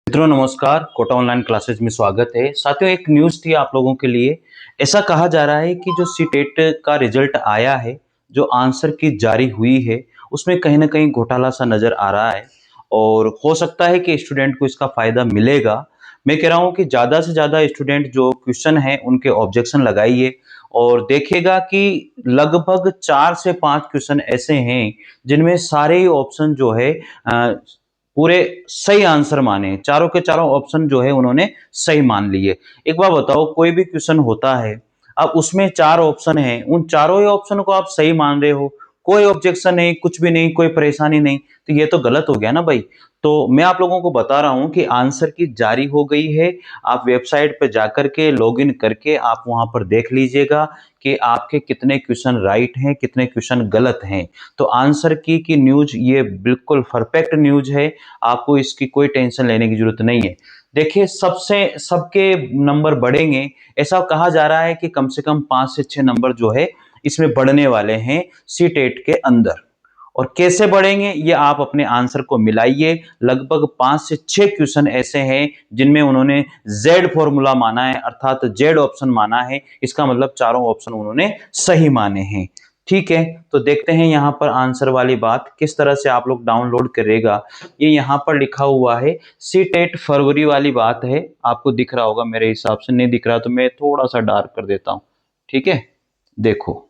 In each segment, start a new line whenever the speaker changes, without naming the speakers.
मित्रों नमस्कार, Kota online classes में स्वागत है। साथियों, एक न्यूज़ थी आप लोगों के लिए। ऐसा कहा जा रहा है कि जो सीटेट का रिजल्ट आया है, जो आंसर की जारी हुई है, उसमें कहीं न कहीं घोटाला सा नज़र आ रहा है और हो सकता है कि स्टूडेंट को इसका फ़ायदा मिलेगा। मैं कह रहा हूँ कि ज़्यादा से ज़्यादा स्टूडेंट जो क्वेश्चन हैं, उनके ऑब्जेक्शन लगाइए और देखिएगा कि लगभग 4 से 5 क्वेश्चन ऐसे हैं, जिनमें सारे ही ऑप्शन जो है अ, पूरे सही आंसर माने, चारों के चारों ऑप्शन जो है उन्होंने सही मान लिए। एक बात बताओ, कोई भी क्वेश्चन होता है, अब उसमें 4 ऑप्शन हैं, उन चारों ही ऑप्शन को आप सही मान रहे हो, कोई ऑब्जेक्शन नहीं, कुछ भी नहीं, कोई परेशानी नहीं, तो ये तो गलत हो गया ना भाई। तो मैं आप लोगों को बता रहा हूँ कि आंसर की जारी हो गई है। आप वेबसाइट पे जाकर के लॉगिन करके आप वहाँ पर देख लीजिएगा कि आपके कितने क्वेश्चन राइट हैं, कितने क्वेश्चन गलत हैं। तो आंसर की न्यूज़ ये बिल्कुल परफेक्ट न्यूज़ है। आपको इसकी कोई टेंशन लेने की जरूरत नहीं है। देखिए, सबसे सबके नंबर बढ़ेंगे। ऐसा कहा जा रहा है कि कम से कम 5 से 6 नंबर जो है इसमें बढ़ने वाले हैं सीटेट के अंदर। और कैसे बढ़ेंगे ये आप अपने आंसर को मिलाइए। लगभग 5 से 6 क्वेश्चन ऐसे हैं जिनमें उन्होंने जेड फॉर्मूला माना है, अर्थात जेड ऑप्शन माना है। इसका मतलब चारों ऑप्शन उन्होंने सही माने हैं। ठीक है, तो देखते हैं यहाँ पर आंसर वाली बात किस तरह से आप लोग डाउनलोड करेगा। ये यहाँ पर लिखा हुआ है सीटेट फरवरी वाली बात है। आपको दिख रहा होगा, मेरे हिसाब से नहीं दिख रहा तो मैं थोड़ा सा डार्क कर देता हूँ। ठीक है, देखो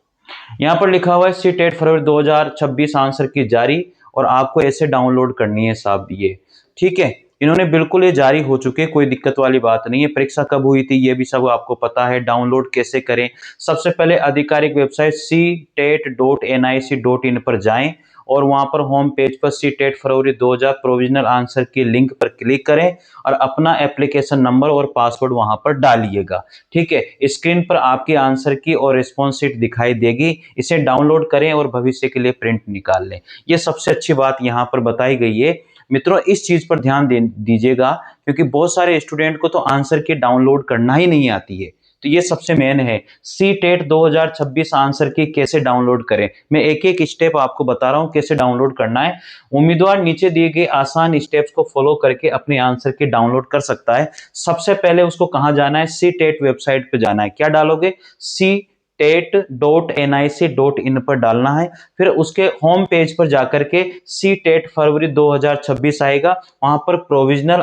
यहाँ पर लिखा हुआ है सीटेट फरवरी 2026 आंसर की जारी, और आपको ऐसे डाउनलोड करनी है साहब ये। ठीक है, इन्होंने बिल्कुल ये जारी हो चुके, कोई दिक्कत वाली बात नहीं है। परीक्षा कब हुई थी ये भी सब आपको पता है। डाउनलोड कैसे करें, सबसे पहले आधिकारिक वेबसाइट ctet.nic.in पर जाएं और वहां पर होम पेज पर सीटेट फरवरी 2000 प्रोविजनल आंसर की लिंक पर क्लिक करें और अपना एप्लीकेशन नंबर और पासवर्ड वहां पर डालिएगा। ठीक है, स्क्रीन पर आपके आंसर की और रिस्पॉन्स शीट दिखाई देगी। इसे डाउनलोड करें और भविष्य के लिए प्रिंट निकाल लें। ये सबसे अच्छी बात यहाँ पर बताई गई है। मित्रों, इस चीज पर ध्यान दीजिएगा, क्योंकि बहुत सारे स्टूडेंट को तो आंसर की डाउनलोड करना ही नहीं आती है। तो ये सबसे मेन है, सी टेट 2026 आंसर की कैसे डाउनलोड करें। मैं एक एक स्टेप आपको बता रहा हूं कैसे डाउनलोड करना है। उम्मीदवार नीचे दिए गए आसान स्टेप्स को फॉलो करके अपने आंसर की डाउनलोड कर सकता है। सबसे पहले उसको कहां जाना है, सी टेट वेबसाइट पे जाना है। क्या डालोगे, cat.nic.in पर डालना है। फिर उसके होम पेज पर जाकर के सी टेट फरवरी 2026 आएगा। वहां पर प्रोविजनल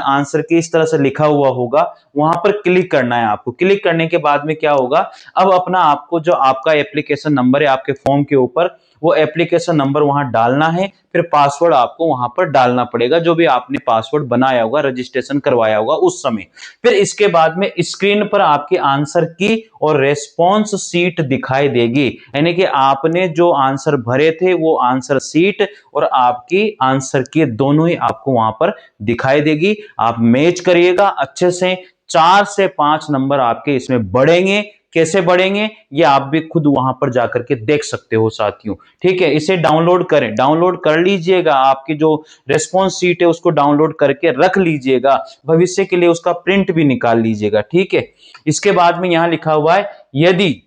आंसर की इस तरह से लिखा हुआ होगा, वहां पर क्लिक करना है आपको। क्लिक करने के बाद में क्या होगा, अब अपना आपको जो आपका एप्लीकेशन नंबर है आपके फॉर्म के ऊपर, वो एप्लीकेशन नंबर वहां डालना है। फिर पासवर्ड आपको वहां पर डालना पड़ेगा, जो भी आपने पासवर्ड बनाया होगा, रजिस्ट्रेशन करवाया होगा उस समय। फिर इसके बाद में स्क्रीन पर आपके आंसर की और रेस्पॉन्स सीट दिखाई देगी, यानी कि आपने जो आंसर भरे थे वो आंसर सीट और आपकी आंसर की दोनों ही आपको वहां पर दिखाई देगी। आप मैच करिएगा अच्छे से। 4 से 5 नंबर आपके इसमें बढ़ेंगे। कैसे बढ़ेंगे ये आप भी खुद वहां पर जाकर के देख सकते हो साथियों। ठीक है, इसे डाउनलोड करें, डाउनलोड कर लीजिएगा। आपकी जो रेस्पॉन्स सीट है उसको डाउनलोड करके रख लीजिएगा, भविष्य के लिए उसका प्रिंट भी निकाल लीजिएगा। ठीक है, इसके बाद में यहां लिखा हुआ है, यदि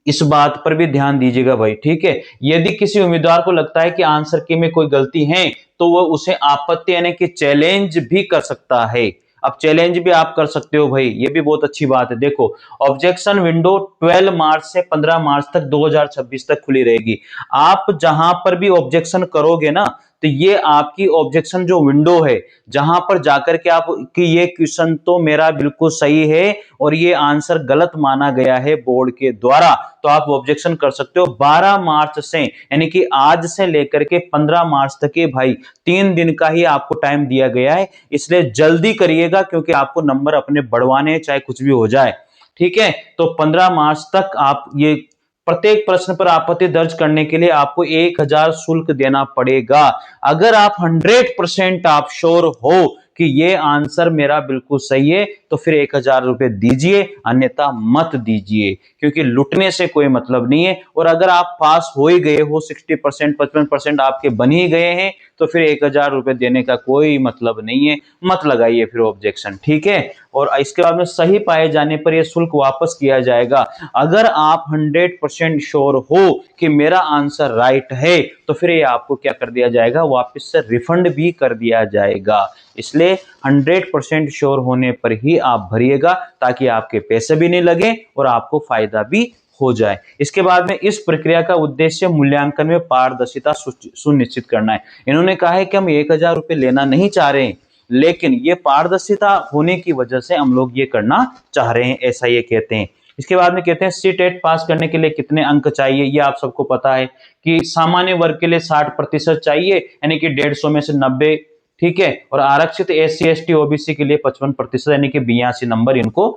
इस बात पर भी ध्यान दीजिएगा भाई। ठीक है, यदि किसी उम्मीदवार को लगता है कि आंसर की में कोई गलती है तो वह उसे आपत्ति यानी कि चैलेंज भी कर सकता है। अब चैलेंज भी आप कर सकते हो भाई, ये भी बहुत अच्छी बात है। देखो, ऑब्जेक्शन विंडो 12 मार्च से 15 मार्च तक 2026 तक खुली रहेगी। आप जहां पर भी ऑब्जेक्शन करोगे ना, तो ये आपकी ऑब्जेक्शन जो विंडो है, जहां पर जाकर के आप कि ये क्वेश्चन तो मेरा बिल्कुल सही है और ये आंसर गलत माना गया है बोर्ड के द्वारा, तो आप ऑब्जेक्शन कर सकते हो। 12 मार्च से यानी कि आज से लेकर के 15 मार्च तक के भाई 3 दिन का ही आपको टाइम दिया गया है, इसलिए जल्दी करिएगा क्योंकि आपको नंबर अपने बढ़वाने चाहे कुछ भी हो जाए। ठीक है, तो 15 मार्च तक आप ये प्रत्येक प्रश्न पर आपत्ति दर्ज करने के लिए आपको 1000 शुल्क देना पड़ेगा। अगर आप 100% आप श्योर हो कि ये आंसर मेरा बिल्कुल सही है तो फिर 1000 रुपए दीजिए, अन्यथा मत दीजिए, क्योंकि लुटने से कोई मतलब नहीं है। और अगर आप पास हो ही गए हो, 60% 55% आपके बन ही गए हैं, तो फिर 1000 रुपए देने का कोई मतलब नहीं है, मत लगाइए फिर ऑब्जेक्शन, ठीक है। और इसके बाद में सही पाए जाने पर यह शुल्क वापस किया जाएगा। अगर आप 100% श्योर हो कि मेरा आंसर राइट है, तो फिर ये आपको क्या कर दिया जाएगा, वापस से रिफंड भी कर दिया जाएगा। इसलिए 100% श्योर होने पर ही आप भरिएगा, ताकि आपके पैसे भी नहीं लगे और आपको फायदा भी हो जाए। इसके बाद में इस प्रक्रिया का उद्देश्य मूल्यांकन में पारदर्शिता सुनिश्चित करना है। इन्होंने कहा है कि हम 1000 रुपए लेना नहीं चाह रहे हैं, लेकिन ये पारदर्शिता होने की वजह से हम लोग ये करना चाह रहे हैं, ऐसा ये कहते हैं। इसके बाद में कहते हैं सीटेट पास करने के लिए कितने अंक चाहिए, ये आप सबको पता है कि सामान्य वर्ग के लिए 60% चाहिए, यानी कि 150 में से 90, ठीक है। और आरक्षित SC ST OBC के लिए 55%, यानी कि 82 नंबर इनको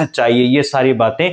चाहिए। ये सारी बातें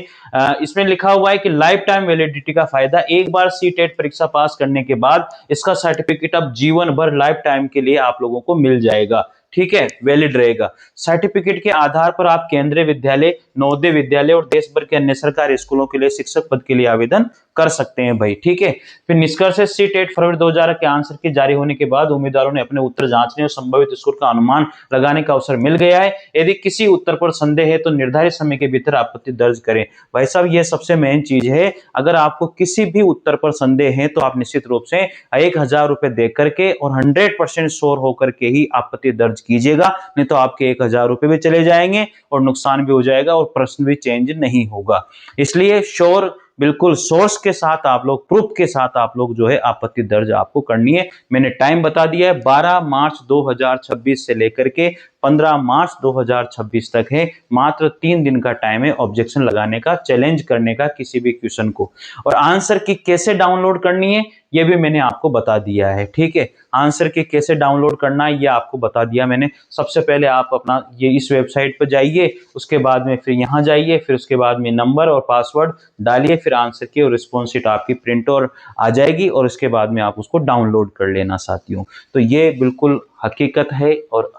इसमें लिखा हुआ है कि लाइफ टाइम वैलिडिटी का फायदा, एक बार सीटेट परीक्षा पास करने के बाद इसका सर्टिफिकेट अब जीवन भर लाइफ टाइम के लिए आप लोगों को मिल जाएगा, ठीक है, वैलिड रहेगा। सर्टिफिकेट के आधार पर आप केंद्रीय विद्यालय, नवोदय विद्यालय और देश भर के अन्य सरकारी स्कूलों के लिए शिक्षक पद के लिए आवेदन कर सकते हैं भाई, ठीक है। फिर निष्कर्ष है, सीटेट फरवरी 2000 के आंसर के जारी होने के बाद उम्मीदवारों ने अपने उत्तर जांचने और संभावित स्कोर का अनुमान लगाने का अवसर मिल गया है। यदि किसी उत्तर पर संदेह है तो निर्धारित समय के भीतर आपत्ति दर्ज करें। भाई साहब, ये सबसे मेन चीज है। अगर आपको किसी भी उत्तर पर संदेह है तो आप निश्चित रूप से 1000 रुपए दे करके और 100% श्योर होकर के ही आपत्ति दर्ज कीजिएगा, नहीं तो आपके 1000 रुपए भी चले जाएंगे और नुकसान भी हो जाएगा और प्रश्न भी चेंज नहीं होगा। इसलिए श्योर, बिल्कुल सोर्स के साथ आप लोग, प्रूफ के साथ आप लोग जो है आपत्ति दर्ज आपको करनी है। मैंने टाइम बता दिया है, 12 मार्च 2026 से लेकर के 15 मार्च 2026 तक है। मात्र 3 दिन का टाइम है ऑब्जेक्शन लगाने का, चैलेंज करने का किसी भी क्वेश्चन को। और आंसर की कैसे डाउनलोड करनी है ये भी मैंने आपको बता दिया है, ठीक है। आंसर की कैसे डाउनलोड करना है ये आपको बता दिया मैंने। सबसे पहले आप अपना ये इस वेबसाइट पर जाइए, उसके बाद में फिर यहाँ जाइए, फिर उसके बाद में नंबर और पासवर्ड डालिए, फिर आंसर की और रिस्पॉन्स शीट आपकी प्रिंट और आ जाएगी, और उसके बाद में आप उसको डाउनलोड कर लेना साथियों। तो ये बिल्कुल हकीकत है और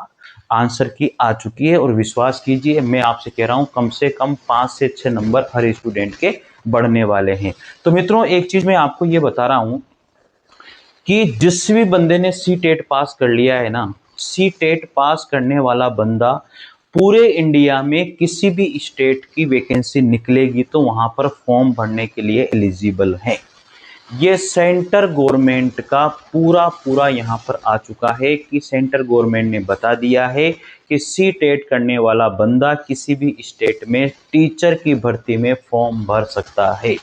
आंसर की आ चुकी है, और विश्वास कीजिए मैं आपसे कह रहा हूं, कम से कम 5 से 6 नंबर हर स्टूडेंट के बढ़ने वाले हैं। तो मित्रों, एक चीज मैं आपको ये बता रहा हूं कि जिस भी बंदे ने सीटेट पास कर लिया है ना, सीटेट पास करने वाला बंदा पूरे इंडिया में किसी भी स्टेट की वैकेंसी निकलेगी तो वहां पर फॉर्म भरने के लिए एलिजिबल है। ये सेंटर गवर्नमेंट का पूरा पूरा यहाँ पर आ चुका है कि सेंटर गवर्नमेंट ने बता दिया है कि सीटेट करने वाला बंदा किसी भी स्टेट में टीचर की भर्ती में फॉर्म भर सकता है।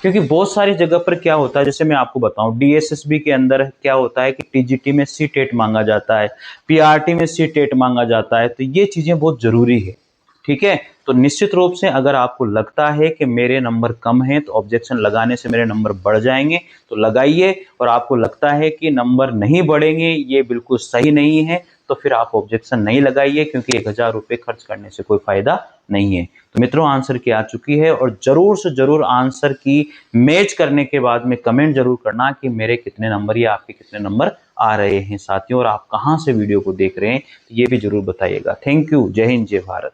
क्योंकि बहुत सारी जगह पर क्या होता है, जैसे मैं आपको बताऊं, DSSB के अंदर क्या होता है कि TGT में सीटेट मांगा जाता है, PRT में सीटेट मांगा जाता है, तो ये चीजें बहुत जरूरी है, ठीक है। तो निश्चित रूप से अगर आपको लगता है कि मेरे नंबर कम हैं तो ऑब्जेक्शन लगाने से मेरे नंबर बढ़ जाएंगे तो लगाइए, और आपको लगता है कि नंबर नहीं बढ़ेंगे, ये बिल्कुल सही नहीं है, तो फिर आप ऑब्जेक्शन नहीं लगाइए, क्योंकि 1000 रुपये खर्च करने से कोई फायदा नहीं है। तो मित्रों, आंसर की आ चुकी है, और जरूर से जरूर आंसर की मैच करने के बाद में कमेंट जरूर करना कि मेरे कितने नंबर या आपके कितने नंबर आ रहे हैं साथियों, और आप कहाँ से वीडियो को देख रहे हैं ये भी जरूर बताइएगा। Thank you. जय हिंद, जय भारत।